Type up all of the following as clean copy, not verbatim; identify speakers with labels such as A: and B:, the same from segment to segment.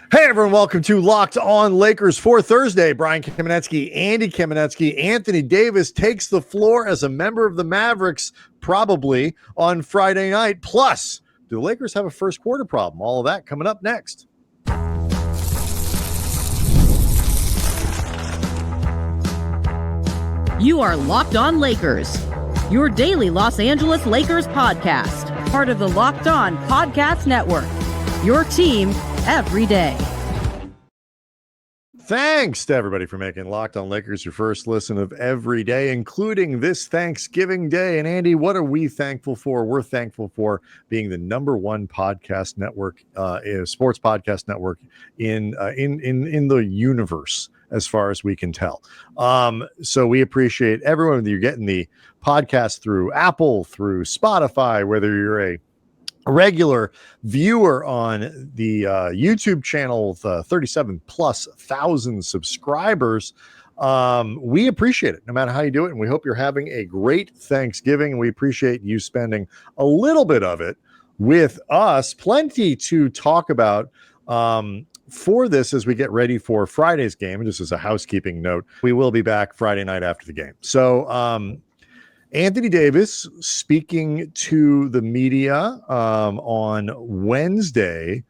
A: Hey everyone, welcome to Locked On Lakers for Thursday. Brian Kamenetsky, Andy Kamenetsky, Anthony Davis takes the floor as a member of the Mavericks probably on Friday night. Plus, do the Lakers have a first quarter problem? All of that coming up next.
B: You are Locked On Lakers, your daily Los Angeles Lakers podcast, part of the Locked On Podcast Network, your team every day.
A: Thanks to everybody for making Locked On Lakers your first listen of every day, including this Thanksgiving Day. And Andy, what are we thankful for? We're thankful for being the number one podcast network, sports podcast network in the universe, as far as we can tell. So we appreciate everyone. You're getting the podcast through Apple, through Spotify, whether you're a regular viewer on the YouTube channel with 37,000+ subscribers. We appreciate it no matter how you do it. And we hope you're having a great Thanksgiving. And we appreciate you spending a little bit of it with us. Plenty to talk about for this as we get ready for Friday's game. And just as a housekeeping note, we will be back Friday night after the game. So, Anthony Davis speaking to the media on Wednesday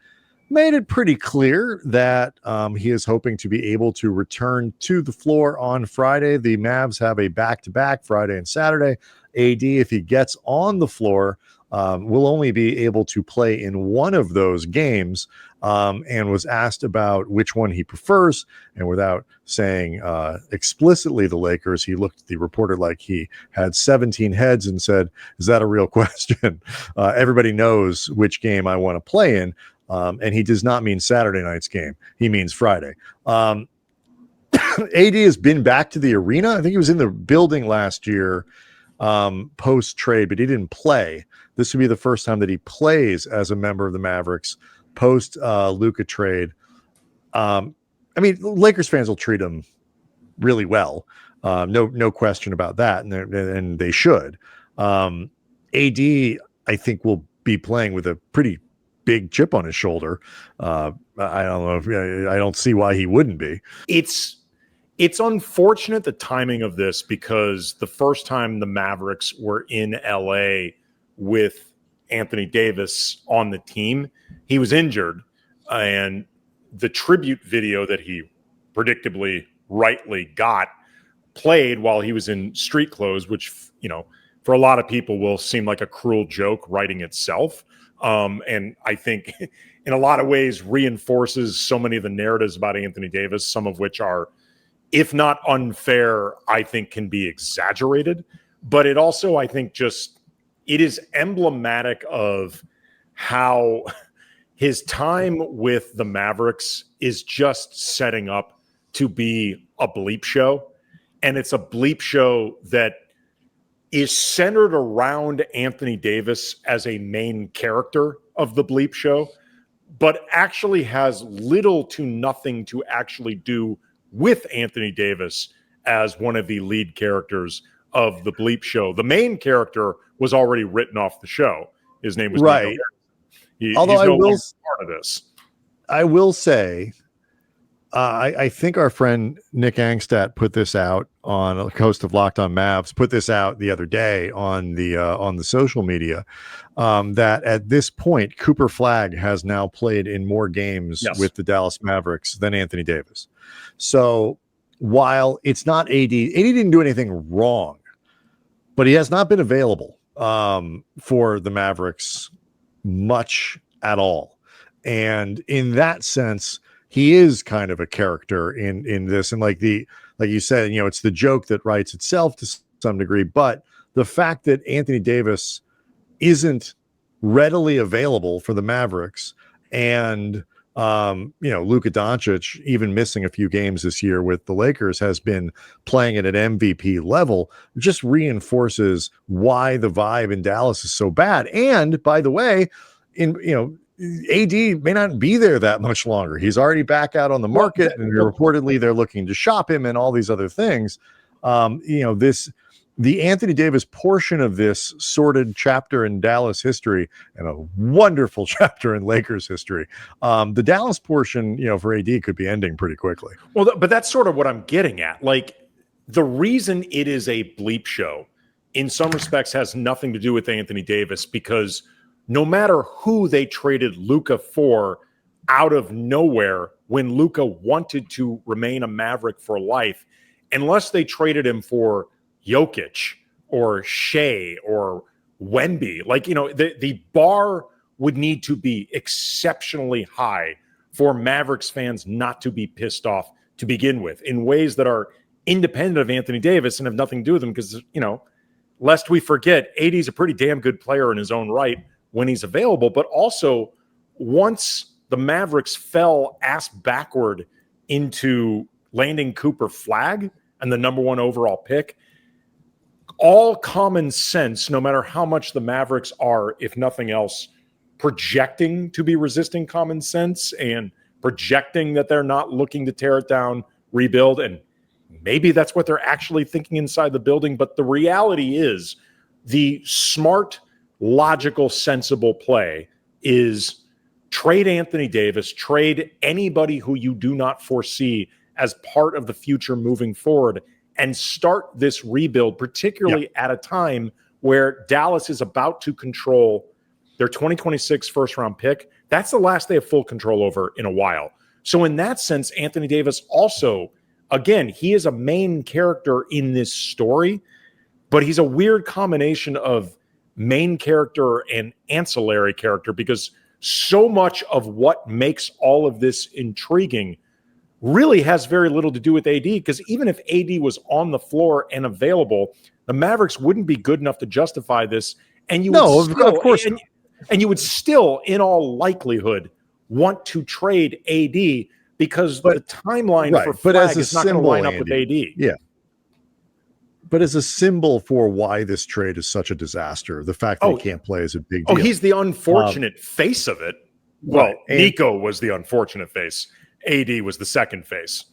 A: made it pretty clear that he is hoping to be able to return to the floor on Friday. The Mavs have a back-to-back Friday and Saturday. AD, if he gets on the floor, will only be able to play in one of those games, and was asked about which one he prefers. And without saying explicitly the Lakers, he looked at the reporter like he had 17 heads and said, "Is that a real question?" Everybody knows which game I want to play in. And he does not mean Saturday night's game. He means Friday. AD has been back to the arena. I think he was in the building last year post-trade, but he didn't play. This would be the first time that he plays as a member of the Mavericks post Luka trade. I mean, Lakers fans will treat him really well. No question about that. And they should. AD, I think, will be playing with a pretty big chip on his shoulder. I don't know. I don't see why he wouldn't be.
C: It's unfortunate the timing of this, because the first time the Mavericks were in LA with Anthony Davis on the team, he was injured, and the tribute video that he predictably rightly got played while he was in street clothes, which, you know, for a lot of people will seem like a cruel joke writing itself. And I think in a lot of ways reinforces so many of the narratives about Anthony Davis, some of which are, if not unfair, I think can be exaggerated. But it also, I think, it is emblematic of how his time with the Mavericks is just setting up to be a bleep show. And it's a bleep show that is centered around Anthony Davis as a main character of the bleep show, but actually has little to nothing to actually do with Anthony Davis as one of the lead characters of the bleep show. The main character was already written off the show. His name was
A: right.
C: Although he's no longer part of this.
A: I will say, I think our friend Nick Angstadt put this out on a host of Locked On Mavs, put this out the other day on the social media, that at this point, Cooper Flagg has now played in more games with the Dallas Mavericks than Anthony Davis. So while it's not AD didn't do anything wrong, but he has not been available for the Mavericks much at all. And in that sense, he is kind of a character in this. And like you said, you know, it's the joke that writes itself to some degree, but the fact that Anthony Davis isn't readily available for the Mavericks, and Luka Doncic, even missing a few games this year with the Lakers, has been playing at an MVP level, just reinforces why the vibe in Dallas is so bad. And by the way, AD may not be there that much longer. He's already back out on the market, and reportedly they're looking to shop him and all these other things. the Anthony Davis portion of this sordid chapter in Dallas history and a wonderful chapter in Lakers history, the Dallas portion, for AD could be ending pretty quickly.
C: Well, but that's sort of what I'm getting at. Like, the reason it is a bleep show in some respects has nothing to do with Anthony Davis, because no matter who they traded Luka for out of nowhere when Luka wanted to remain a Maverick for life, unless they traded him for Jokic or Shea or Wemby, the bar would need to be exceptionally high for Mavericks fans not to be pissed off to begin with, in ways that are independent of Anthony Davis and have nothing to do with him. Because, lest we forget, AD's a pretty damn good player in his own right when he's available. But also, once the Mavericks fell ass backward into landing Cooper Flagg and the number 1 overall pick, all common sense, no matter how much the Mavericks are, if nothing else, projecting to be resisting common sense and projecting that they're not looking to tear it down, rebuild, and maybe that's what they're actually thinking inside the building. But the reality is, the smart, logical, sensible play is trade Anthony Davis, trade anybody who you do not foresee as part of the future moving forward, and start this rebuild, particularly at a time where Dallas is about to control their 2026 first-round pick. That's the last they have full control over in a while. So in that sense, Anthony Davis also, again, he is a main character in this story, but he's a weird combination of main character and ancillary character, because so much of what makes all of this intriguing really has very little to do with AD, because even if AD was on the floor and available, the Mavericks wouldn't be good enough to justify this. And you would still,
A: of course,
C: and you would still, in all likelihood, want to trade AD, because the timeline for Flagg is not going to line up with AD.
A: Yeah. But as a symbol for why this trade is such a disaster, the fact that he can't play is a big deal.
C: Oh, he's the unfortunate face of it. Well, Nico was the unfortunate face. AD was the second face.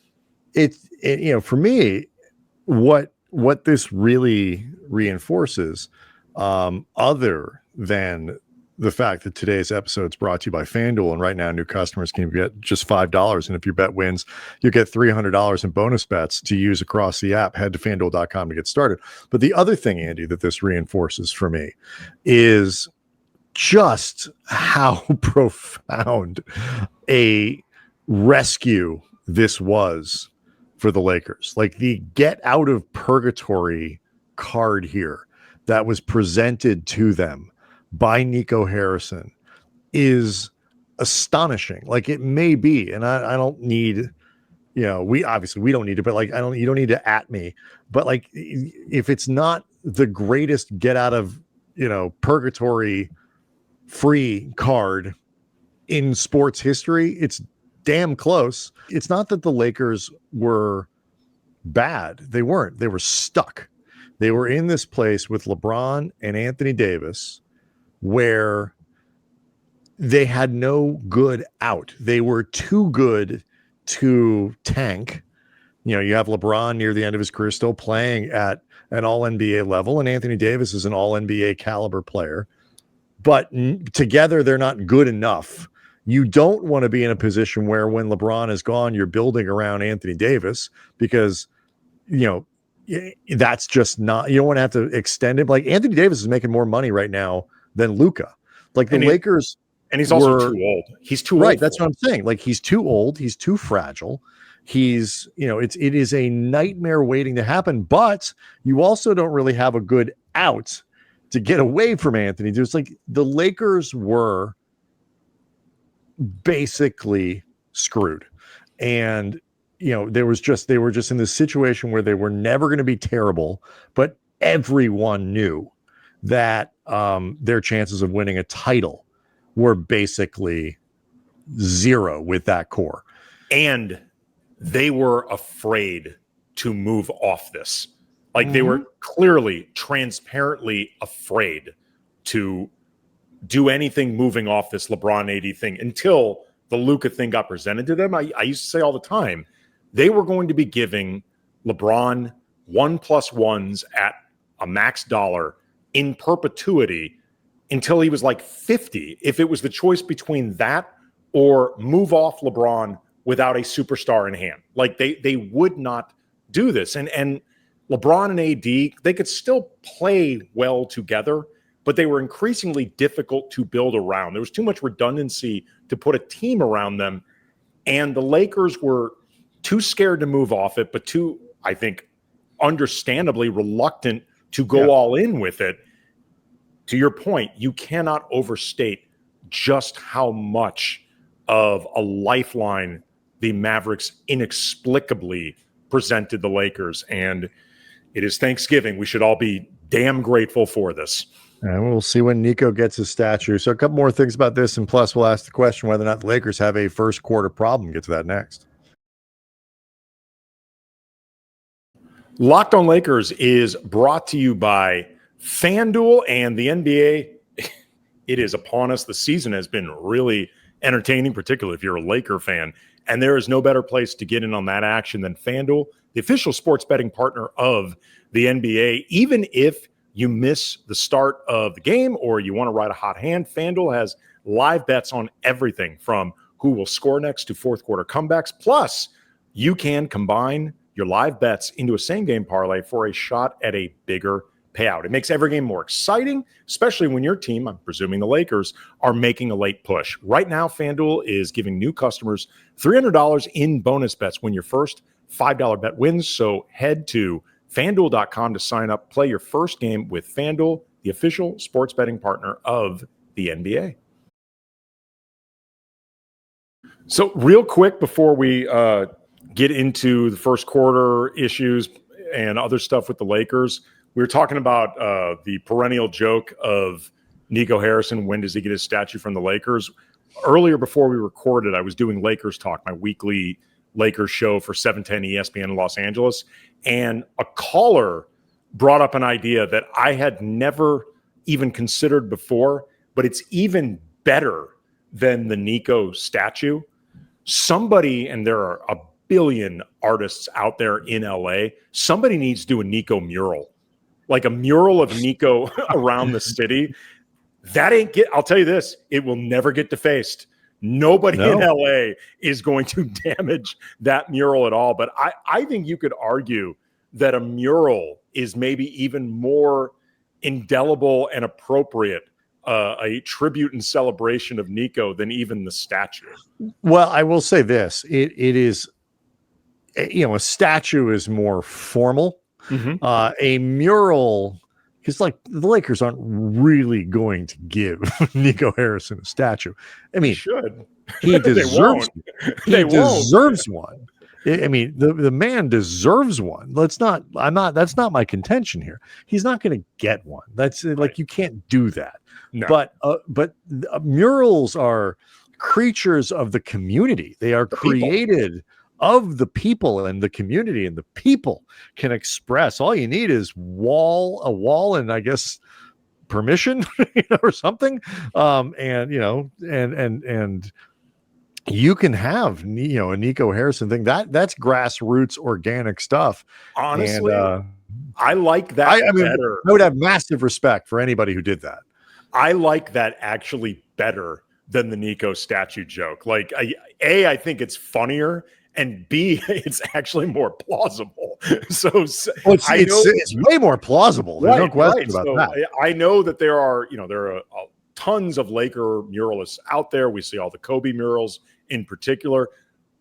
A: For me, what this really reinforces, other than the fact that today's episode is brought to you by FanDuel, and right now new customers can get just $5, and if your bet wins, you get $300 in bonus bets to use across the app. Head to FanDuel.com to get started. But the other thing, Andy, that this reinforces for me is just how profound a rescue this was for the Lakers. Like, the get out of purgatory card here that was presented to them by Nico Harrison is astonishing. Like, it may be, and I don't need, we don't need it, but you don't need to at me, but like, if it's not the greatest get out of, purgatory free card in sports history, it's damn close. It's not that the Lakers were bad. They weren't. They were stuck. They were in this place with LeBron and Anthony Davis where they had no good out. They were too good to tank. You have LeBron near the end of his career still playing at an all-NBA level, and Anthony Davis is an all-NBA caliber player. But together, they're not good enough. You don't want to be in a position where when LeBron is gone, you're building around Anthony Davis, because, that's just not, you don't want to have to extend him. Like, Anthony Davis is making more money right now than Luka. Like, the Lakers.
C: And he's also too old. He's too old.
A: Right. That's what I'm saying. Like, he's too old. He's too fragile. He's, it is a nightmare waiting to happen, but you also don't really have a good out to get away from Anthony. There's like, the Lakers were basically screwed. And, they were just in this situation where they were never going to be terrible, but everyone knew that their chances of winning a title were basically zero with that core.
C: And they were afraid to move off this. Like, they were clearly, transparently afraid to do anything moving off this LeBron AD thing until the Luka thing got presented to them. I used to say all the time, they were going to be giving LeBron 1+1s at a max dollar in perpetuity until he was like 50, if it was the choice between that or move off LeBron without a superstar in hand. Like they would not do this. And LeBron and AD, they could still play well together, but they were increasingly difficult to build around. There was too much redundancy to put a team around them. And the Lakers were too scared to move off it, but too, I think, understandably reluctant to go all in with it. To your point, you cannot overstate just how much of a lifeline the Mavericks inexplicably presented the Lakers. And it is Thanksgiving. We should all be damn grateful for this.
A: And we'll see when Nico gets his statue. So a couple more things about this, and plus we'll ask the question whether or not the Lakers have a first quarter problem. Get to that next.
C: Locked on Lakers is brought to you by FanDuel and the NBA. It is upon us. The season has been really entertaining, particularly if you're a Laker fan. And there is no better place to get in on that action than FanDuel, the official sports betting partner of the NBA. Even if you miss the start of the game or you want to ride a hot hand, FanDuel has live bets on everything from who will score next to fourth quarter comebacks. Plus, you can combine your live bets into a same-game parlay for a shot at a bigger payout. It makes every game more exciting, especially when your team, I'm presuming the Lakers, are making a late push. Right now, FanDuel is giving new customers $300 in bonus bets when your first $5 bet wins. So head to FanDuel.com to sign up. Play your first game with FanDuel, the official sports betting partner of the NBA. So real quick before we get into the first quarter issues and other stuff with the Lakers, we were talking about the perennial joke of Nico Harrison. When does he get his statue from the Lakers? Earlier, before we recorded, I was doing Lakers Talk, my weekly Lakers show for 710 ESPN in Los Angeles. And a caller brought up an idea that I had never even considered before, but it's even better than the Nico statue. Somebody, and there are a billion artists out there in LA, somebody needs to do a Nico mural. Like a mural of Nico around the city. That I'll tell you this, it will never get defaced. Nobody in LA is going to damage that mural at all. But I think you could argue that a mural is maybe even more indelible and appropriate, a tribute and celebration of Nico than even the statue.
A: Well, I will say this. It is, a statue is more formal. Mm-hmm. A mural, because like the Lakers aren't really going to give Nico Harrison a statue. I mean, he deserves deserves one. I mean, the man deserves one. That's not my contention here. He's not going to get one. That's like, you can't do that. No. But murals are creatures of the community. They are created of the people and the community, and the people can express. All you need is a wall, and I guess permission, or something. And you can have, a Nico Harrison thing. That's grassroots organic stuff.
C: Honestly, and, I like that.
A: I mean, better. I would have massive respect for anybody who did that.
C: I like that actually better than the Nico statue joke. Like, I think it's funnier. And B, it's actually more plausible. It's way more plausible. There's no question about that. I know that there are tons of Laker muralists out there. We see all the Kobe murals in particular.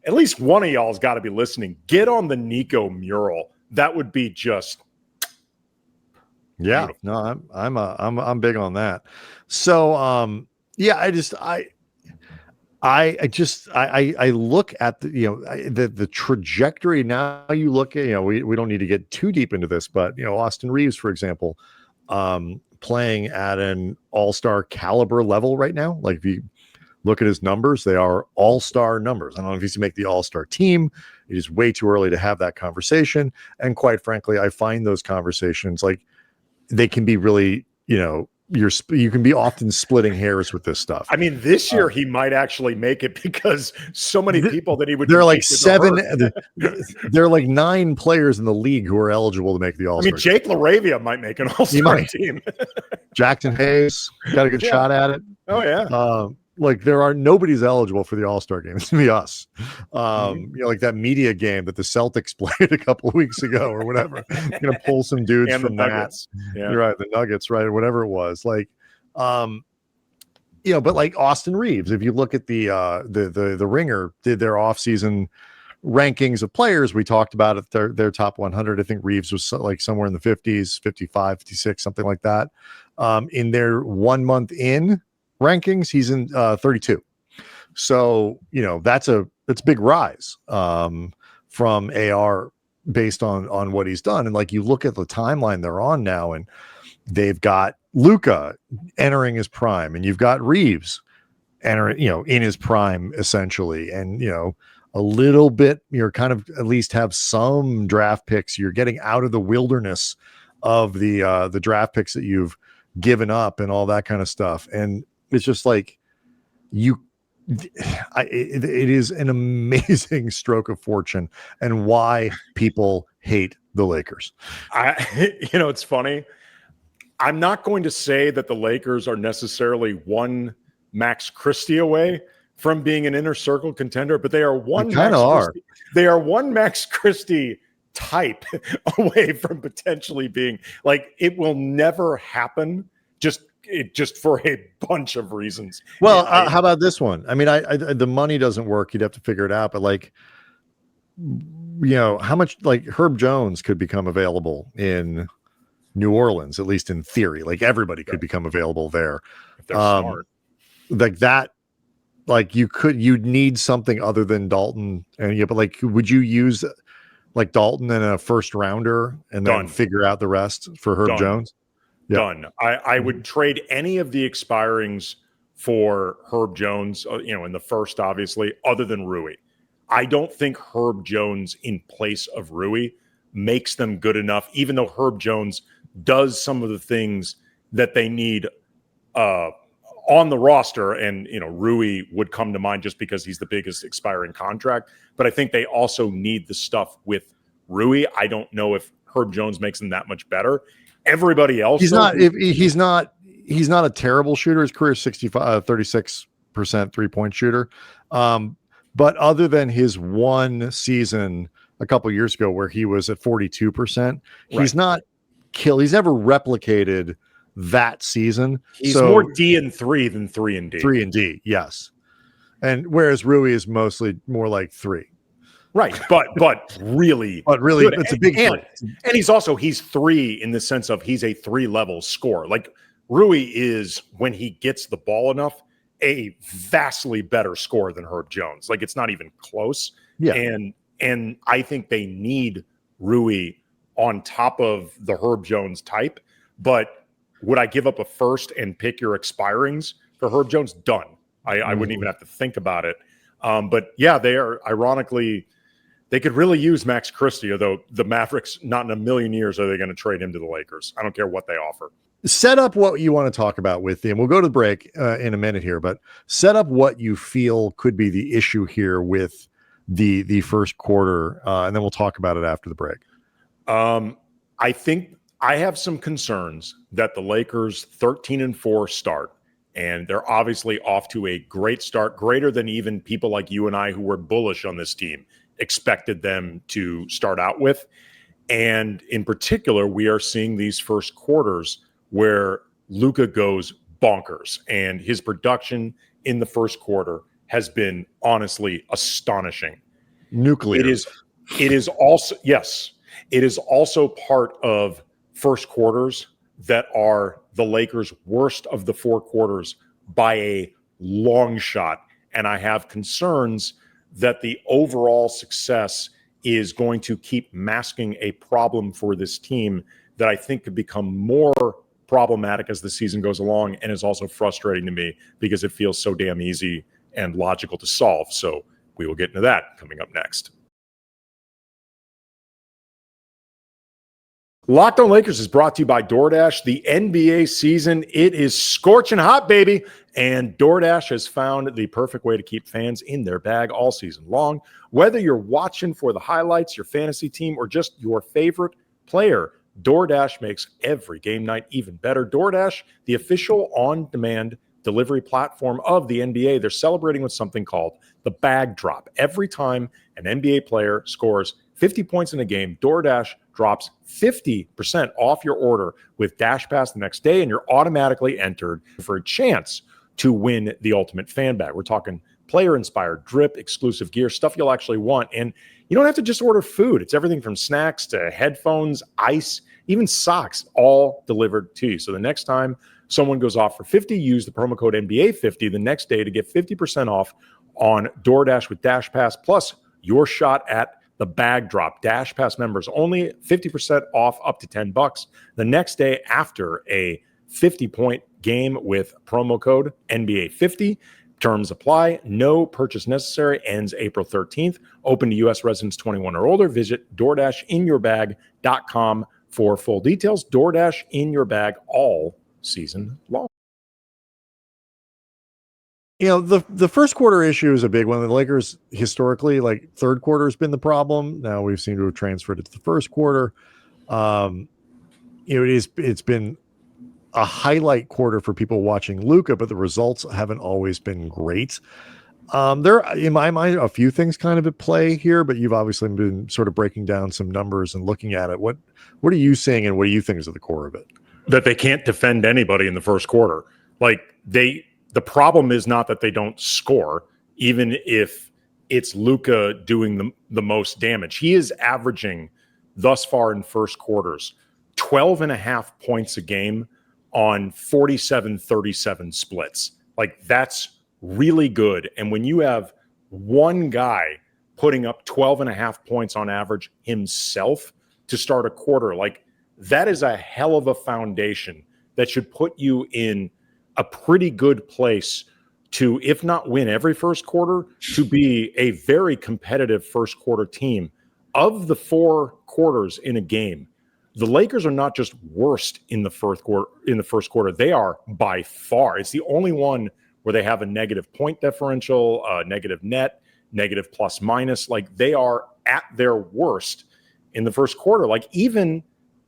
C: At least one of y'all's got to be listening. Get on the Nico mural. That would be just beautiful.
A: No, I'm big on that. So I look at the trajectory. Now you look at, we don't need to get too deep into this, but Austin Reaves, for example, playing at an all-star caliber level right now. Like, if you look at his numbers, they are all-star numbers. I don't know if he's to make the all-star team. It is way too early to have that conversation. And quite frankly, I find those conversations, like, they can be really, you can be often splitting hairs with this stuff.
C: I mean, this year he might actually make it because so many people that he would.
A: There are like 7. There are like 9 players in the league who are eligible to make the All-Star.
C: I mean, Jake LaRavia might make an All-Star team.
A: Jackson Hayes got a good shot at it.
C: Oh yeah.
A: Like nobody's eligible for the All-Star game. It's gonna be us. You know, like that media game that the Celtics played a couple of weeks ago or whatever. You're gonna pull some dudes
C: and
A: from
C: the Nuggets.
A: that. Yeah. You're right, the Nuggets, right, or whatever it was. Like, you know, but like Austin Reaves, if you look at the Ringer did their offseason rankings of players, we talked about it, their top 100. I think Reaves was like somewhere in the 50s, 55, 56, something like that. In their 1 month in rankings, he's in 32. So, you know, that's a big rise from AR based on what he's done. And like you look at the timeline they're on now, and they've got Luka entering his prime, and you've got Reaves entering, you know, in his prime essentially, and you know, a little bit, you're kind of at least have some draft picks. You're getting out of the wilderness of the draft picks that you've given up and all that kind of stuff. And it's just like it is an amazing stroke of fortune, and why people hate the Lakers.
C: You know, it's funny. I'm not going to say that the Lakers are necessarily one Max Christie away from being an inner circle contender, but they are one. They are one Max Christie type away from potentially being like, it will never happen. Just for a bunch of reasons.
A: Well, how about this one? I mean, I the money doesn't work. You'd have to figure it out. But like, you know, how much like Herb Jones could become available in New Orleans, at least in theory. Like everybody could become available there.
C: If they're smart.
A: Like that. Like you'd need something other than Dalton. And yeah, but like, would you use like Dalton and a first rounder and then figure out the rest for Herb Jones? Yep.
C: Done. I would trade any of the expirings for Herb Jones, you know, in the first, obviously, other than Rui. I don't think Herb Jones in place of Rui makes them good enough, even though Herb Jones does some of the things that they need on the roster. And, you know, Rui would come to mind just because he's the biggest expiring contract. But I think they also need the stuff with Rui. I don't know if Herb Jones makes them that much better. Everybody else,
A: he's not a terrible shooter. His career is 36% 3-point shooter. But other than his one season a couple years ago where he was at 42%, he's not he's never replicated that season.
C: He's more D and 3 than 3 and D.
A: 3 and D, yes. And whereas Rui is mostly more like 3.
C: Right, but really, good.
A: It's a big
C: and he's 3 in the sense of he's a 3-level scorer. Like Rui is, when he gets the ball enough, a vastly better scorer than Herb Jones. Like it's not even close.
A: Yeah,
C: and I think they need Rui on top of the Herb Jones type. But would I give up a first and pick your expirings for Herb Jones? Done. I wouldn't even have to think about it. But yeah, they are ironically. They could really use Max Christie, although the Mavericks, not in a million years, are they going to trade him to the Lakers. I don't care what they offer.
A: Set up what you want to talk about with him. We'll go to the break in a minute here, but set up what you feel could be the issue here with the first quarter, and then we'll talk about it after the break.
C: I think I have some concerns that the Lakers 13-4 start, and they're obviously off to a great start, greater than even people like you and I who were bullish on this team expected them to start out with. And in particular, we are seeing these first quarters where Luka goes bonkers, and his production in the first quarter has been honestly astonishing.
A: Nuclear.
C: It is also, yes, it is also part of first quarters that are the Lakers' worst of the 4 quarters by a long shot. And I have concerns that the overall success is going to keep masking a problem for this team that I think could become more problematic as the season goes along, and is also frustrating to me because it feels so damn easy and logical to solve. So we will get into that coming up next. Locked on Lakers is brought to you by DoorDash. The NBA season, it is scorching hot, baby. And DoorDash has found the perfect way to keep fans in their bag all season long. Whether you're watching for the highlights, your fantasy team, or just your favorite player, DoorDash makes every game night even better. DoorDash, the official on-demand delivery platform of the NBA, they're celebrating with something called the bag drop. Every time an NBA player scores 50 points in a game, DoorDash drops 50% off your order with Dash Pass the next day, and you're automatically entered for a chance to win the ultimate fan bag. We're talking player-inspired drip, exclusive gear, stuff you'll actually want. And you don't have to just order food. It's everything from snacks to headphones, ice, even socks, all delivered to you. So the next time someone goes off for 50, use the promo code NBA50 the next day to get 50% off on DoorDash with Dash Pass, plus your shot at the bag drop. Dash Pass members only 50% off up to $10 the next day after a 50-point game with promo code NBA50. Terms apply. No purchase necessary. Ends April 13th. Open to U.S. residents 21 or older. Visit DoorDashInYourBag.com for full details. DoorDash in your bag all season long.
A: You know, the first quarter issue is a big one. The Lakers historically, like, third quarter has been the problem. Now we've seemed to have transferred it to the first quarter. It's been a highlight quarter for people watching Luka, but the results haven't always been great. There, in my mind, a few things kind of at play here, but you've obviously been sort of breaking down some numbers and looking at it. What are you seeing, and what do you think is at the core of it?
C: That they can't defend anybody in the first quarter. The problem is not that they don't score, even if it's Luka doing the most damage. He is averaging thus far in first quarters 12.5 points a game on 47-37 splits. Like, that's really good. And when you have one guy putting up 12.5 points on average himself to start a quarter, like, that is a hell of a foundation that should put you in a pretty good place to, if not win every first quarter, to be a very competitive first quarter team. Of the four quarters in a game, the Lakers are not just worst in the first quarter. They are by far. It's the only one where they have a negative point differential, negative net, negative plus minus. Like, they are at their worst in the first quarter. Like, even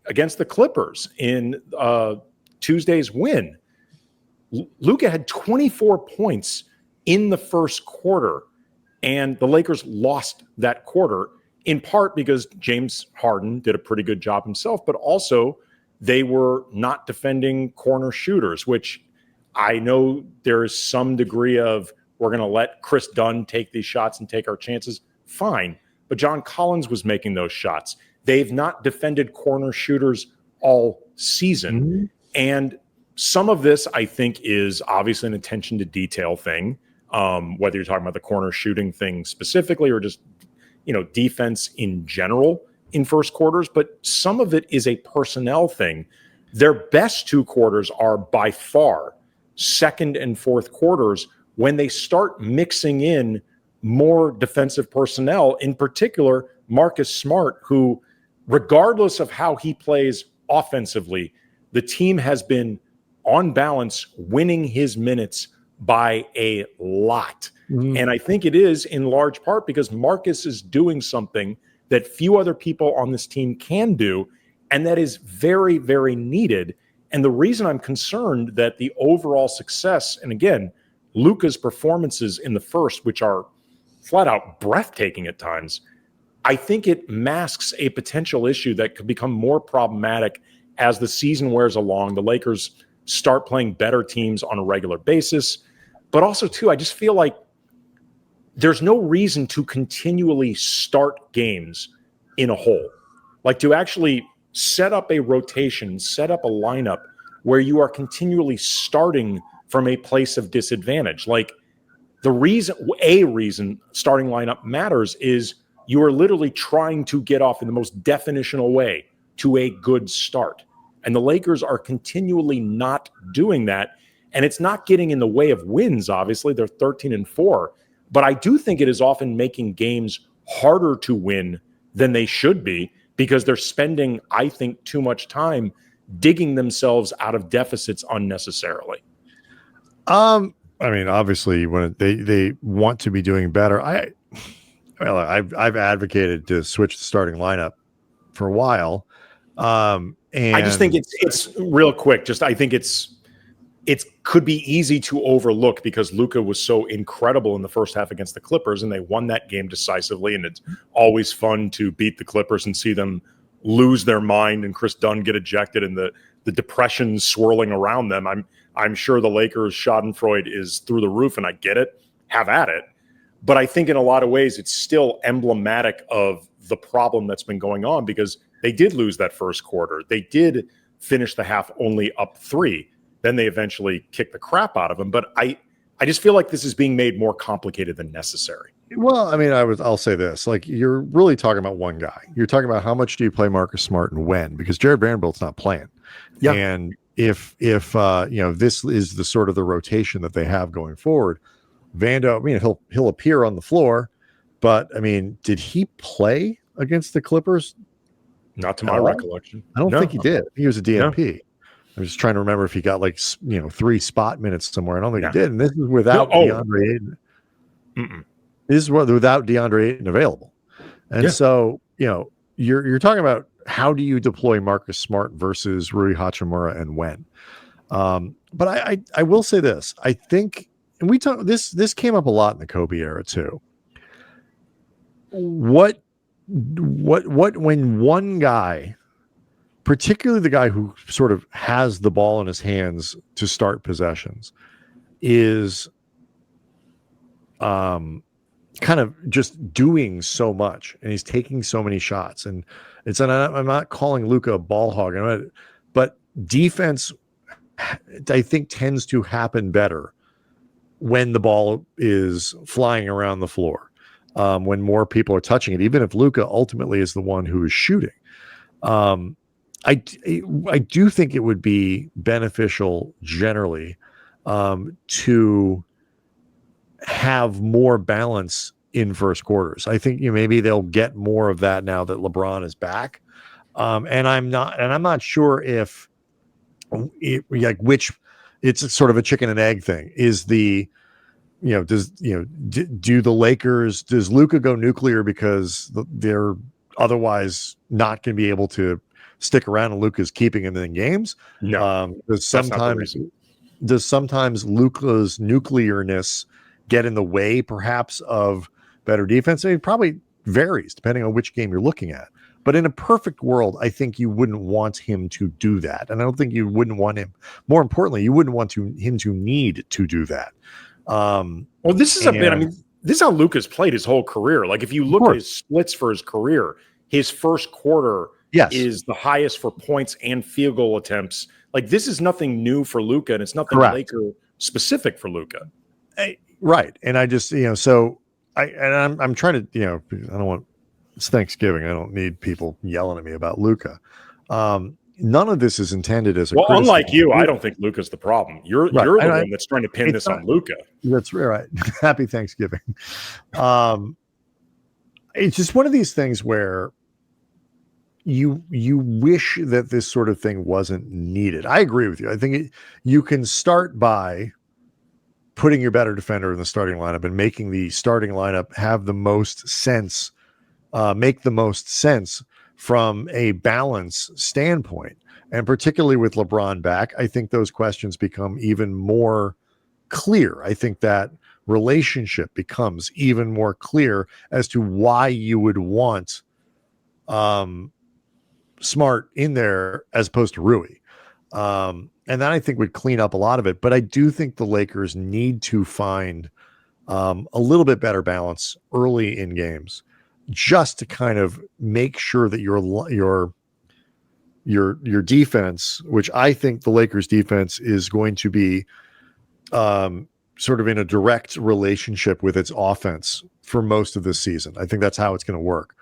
C: against the Clippers in Tuesday's win, Luka had 24 points in the first quarter, and the Lakers lost that quarter, in part because James Harden did a pretty good job himself, but also they were not defending corner shooters, which I know there is some degree of, we're going to let Chris Dunn take these shots and take our chances. Fine. But John Collins was making those shots. They've not defended corner shooters all season. Mm-hmm. And some of this, I think, is obviously an attention to detail thing, whether you're talking about the corner shooting thing specifically or just, defense in general in first quarters. But some of it is a personnel thing. Their best two quarters are by far second and fourth quarters, when they start mixing in more defensive personnel, in particular Marcus Smart, who, regardless of how he plays offensively, the team has been, on balance, winning his minutes by a lot. Mm-hmm. And I think it is in large part because Marcus is doing something that few other people on this team can do, and that is very, very needed. And the reason I'm concerned that the overall success, and again, Luka's performances in the first, which are flat out breathtaking at times, I think it masks a potential issue that could become more problematic as the season wears along. The Lakers start playing better teams on a regular basis. But also, too, I just feel like there's no reason to continually start games in a hole. Like, to actually set up a rotation, set up a lineup where you are continually starting from a place of disadvantage. Like, a reason starting lineup matters is you are literally trying to get off in the most definitional way to a good start. And the Lakers are continually not doing that. And it's not getting in the way of wins, obviously. They're 13-4. But I do think it is often making games harder to win than they should be, because they're spending, I think, too much time digging themselves out of deficits unnecessarily.
A: I mean, obviously, when they want to be doing better, I've advocated to switch the starting lineup for a while. And
C: I just think it's real quick. I think it could be easy to overlook because Luka was so incredible in the first half against the Clippers, and they won that game decisively. And it's always fun to beat the Clippers and see them lose their mind and Chris Dunn get ejected and the depression swirling around them. I'm sure the Lakers' schadenfreude is through the roof, and I get it. Have at it. But I think in a lot of ways it's still emblematic of the problem that's been going on because they did lose that first quarter. They did finish the half only up 3. Then they eventually kicked the crap out of them. But I just feel like this is being made more complicated than necessary.
A: Well, I mean, I'll say this: like, you're really talking about one guy. You're talking about how much do you play Marcus Smart and when, because Jared Vanderbilt's not playing. Yeah. And if this is the sort of the rotation that they have going forward, Vando, I mean, he'll appear on the floor, but I mean, did he play against the Clippers?
C: Not to my recollection.
A: I don't think he did. He was a DNP. No. I'm just trying to remember if he got 3 spot minutes somewhere. I don't think he did. And this is without DeAndre Ayton. This is without DeAndre Ayton available. And so, you're talking about how do you deploy Marcus Smart versus Rui Hachimura and when. But I will say this. I think, and we talk this came up a lot in the Kobe era too. What when one guy, particularly the guy who sort of has the ball in his hands to start possessions, is kind of just doing so much, and he's taking so many shots, and I'm not calling Luka a ball hog, but defense, I think, tends to happen better when the ball is flying around the floor, when more people are touching it, even if Luka ultimately is the one who is shooting. I do think it would be beneficial generally to have more balance in first quarters. I think maybe they'll get more of that now that LeBron is back. And I'm not sure if which it's sort of a chicken and egg thing. Is do the Lakers, does Luka go nuclear because they're otherwise not going to be able to stick around and Luka's keeping him in games?
C: No.
A: Does sometimes Luka's nuclearness get in the way perhaps of better defense? I mean, it probably varies depending on which game you're looking at. But in a perfect world, I think you wouldn't want him to do that. And I don't think you wouldn't want him, more importantly, you wouldn't want him to need to do that.
C: Well, this is this is how Luka's played his whole career. Like, if you look at his splits for his career, his first quarter is the highest for points and field goal attempts. Like, this is nothing new for Luka, and it's nothing Laker specific for Luka.
A: Right. And I just, so I'm trying to, I don't want, it's Thanksgiving. I don't need people yelling at me about Luka. None of this is intended as a criticism.
C: Unlike you, I don't think Luka's the problem. You're the one that's trying to pin this on Luka.
A: That's right. Happy Thanksgiving. It's just one of these things where you wish that this sort of thing wasn't needed. I agree with you. I think you can start by putting your better defender in the starting lineup and making the starting lineup have the most sense, make the most sense from a balance standpoint. And particularly with LeBron back, I think those questions become even more clear. I think that relationship becomes even more clear as to why you would want Smart in there as opposed to Rui. And that, I think, would clean up a lot of it. But I do think the Lakers need to find a little bit better balance early in games, just to kind of make sure that your defense, which I think the Lakers defense is going to be sort of in a direct relationship with its offense for most of this season. I think that's how it's going to work.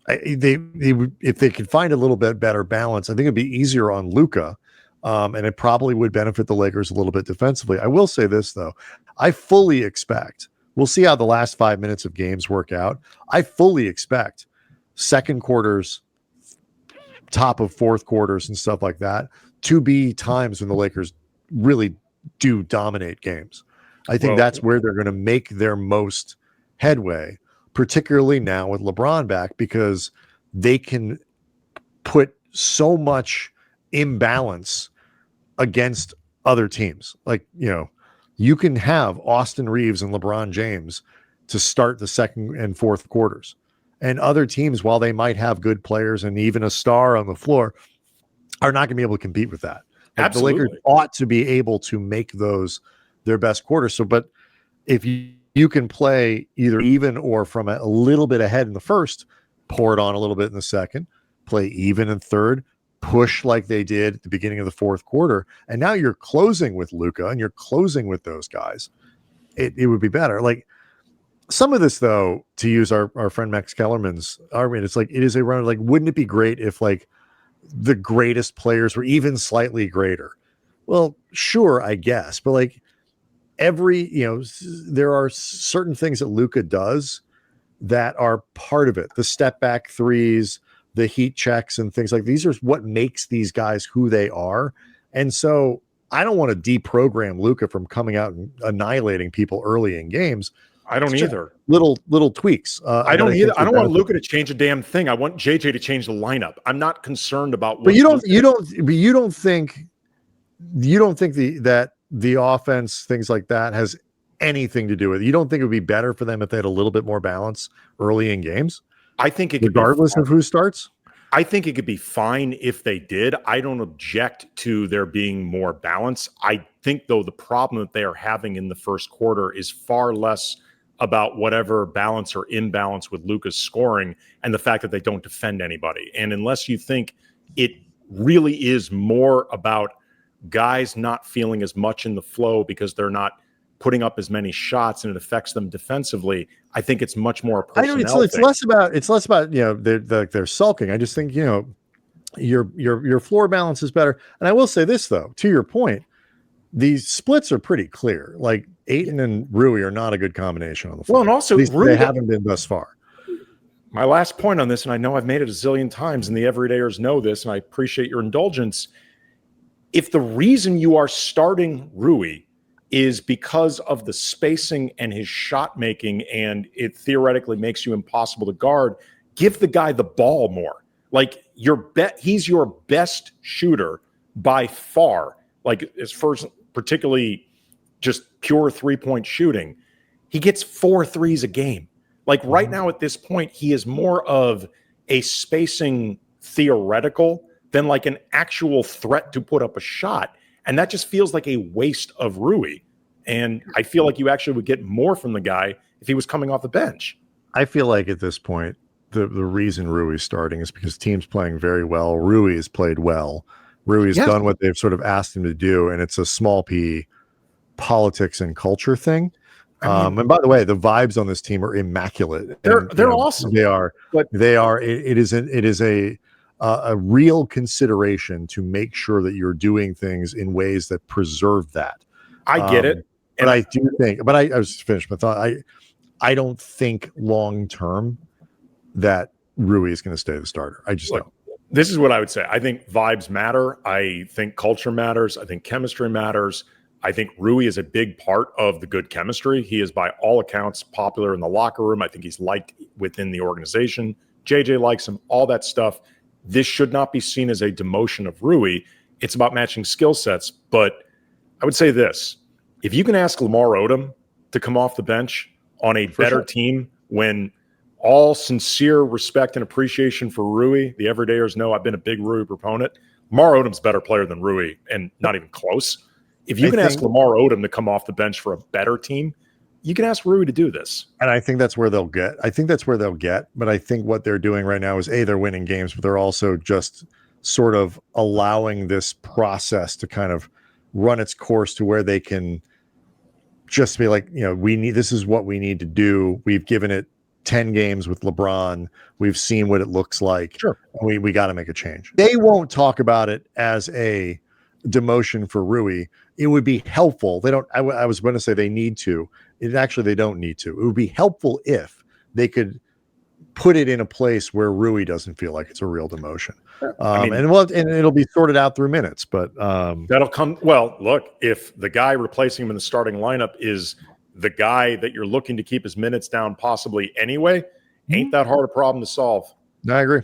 A: If they could find a little bit better balance, I think it'd be easier on Luka, and it probably would benefit the Lakers a little bit defensively. I will say this, though. I fully expect, we'll see how the last 5 minutes of games work out. I fully expect second quarters, top of fourth quarters, and stuff like that to be times when the Lakers really do dominate games. I think that's where they're going to make their most headway, particularly now with LeBron back, because they can put so much imbalance against other teams. Like, you can have Austin Reaves and LeBron James to start the second and fourth quarters. And other teams, while they might have good players and even a star on the floor, are not going to be able to compete with that. Like,
C: Absolutely.
A: the Lakers ought to be able to make those their best quarters. So, but if you can play either even or from a little bit ahead in the first, pour it on a little bit in the second, play even in third, push like they did at the beginning of the fourth quarter, and now you're closing with Luka and you're closing with those guys, it would be better. Like, some of this, though, to use our friend Max Kellerman's argument, it's like, it is a run. Like, wouldn't it be great if, like, the greatest players were even slightly greater? Well, sure, I guess. But, like, there are certain things that Luka does that are part of it. The step back threes, the heat checks, and things like these are what makes these guys who they are. And so I don't want to deprogram Luka from coming out and annihilating people early in games.
C: I don't either.
A: Little tweaks.
C: I don't either. I don't want Luka to change a damn thing. I want JJ to change the lineup. I'm not concerned about what.
A: But you don't think that the offense, things like that, has anything to do with it. You don't think it would be better for them if they had a little bit more balance early in games?
C: I think it could,
A: regardless of who starts.
C: I think it could be fine if they did. I don't object to there being more balance. I think, though, the problem that they are having in the first quarter is far less about whatever balance or imbalance with Luka's scoring and the fact that they don't defend anybody. And unless you think it really is more about guys not feeling as much in the flow because they're not putting up as many shots and it affects them defensively, I think it's much more a personnel
A: it's
C: thing.
A: less about they're sulking. I just think your floor balance is better. And I will say this, though, to your point, these splits are pretty clear. Like, Ayton and Rui are not a good combination on the floor.
C: Well, and also
A: they haven't been thus far.
C: My last point on this, and I know I've made it a zillion times, and the everydayers know this, and I appreciate your indulgence. If the reason you are starting Rui is because of the spacing and his shot making, and it theoretically makes you impossible to guard, give the guy the ball more. Like, he's your best shooter by far. Like, as first, particularly just pure 3-point shooting, he gets 4 threes a game. Like, right now at this point, he is more of a spacing theoretical than like an actual threat to put up a shot. And that just feels like a waste of Rui. And I feel like you actually would get more from the guy if he was coming off the bench.
A: I feel like at this point, the reason Rui's starting is because team's playing very well. Rui has played well. Rui's done what they've sort of asked him to do, and it's a small p politics and culture thing. And by the way, the vibes on this team are immaculate.
C: They're awesome.
A: They are. But they are. It is a real consideration to make sure that you're doing things in ways that preserve that.
C: I get it.
A: But I do think, but I was finished my thought. I don't think long term that Rui is going to stay the starter. I just don't.
C: This is what I would say. I think vibes matter. I think culture matters. I think chemistry matters. I think Rui is a big part of the good chemistry. He is, by all accounts, popular in the locker room. I think he's liked within the organization. JJ likes him, all that stuff. This should not be seen as a demotion of Rui. It's about matching skill sets. But I would say this. If you can ask Lamar Odom to come off the bench on a better team, when all sincere respect and appreciation for Rui, the everydayers know I've been a big Rui proponent. Lamar Odom's a better player than Rui, and not even close. If you can ask Lamar Odom to come off the bench for a better team, you can ask Rui to do this.
A: And I think that's where they'll get. But I think what they're doing right now is, they're winning games, but they're also just sort of allowing this process to kind of run its course to where they can just be like, this is what we need to do. We've given it 10 games with LeBron. We've seen what it looks like. Sure. We got to make a change. They won't talk about it as a demotion for Rui. It would be helpful. They don't, I was going to say they need to. They don't need to. It would be helpful if they could put it in a place where Rui doesn't feel like it's a real demotion.
C: I mean,
A: And it'll be sorted out through minutes, but
C: that'll come. Well, look, if the guy replacing him in the starting lineup is the guy that you're looking to keep his minutes down possibly anyway, ain't that hard a problem to solve.
A: I agree.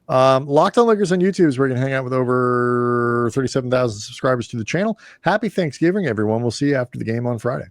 A: Locked On Lakers on YouTube is where you can hang out with over 37,000 subscribers to the channel. Happy Thanksgiving, everyone. We'll see you after the game on Friday.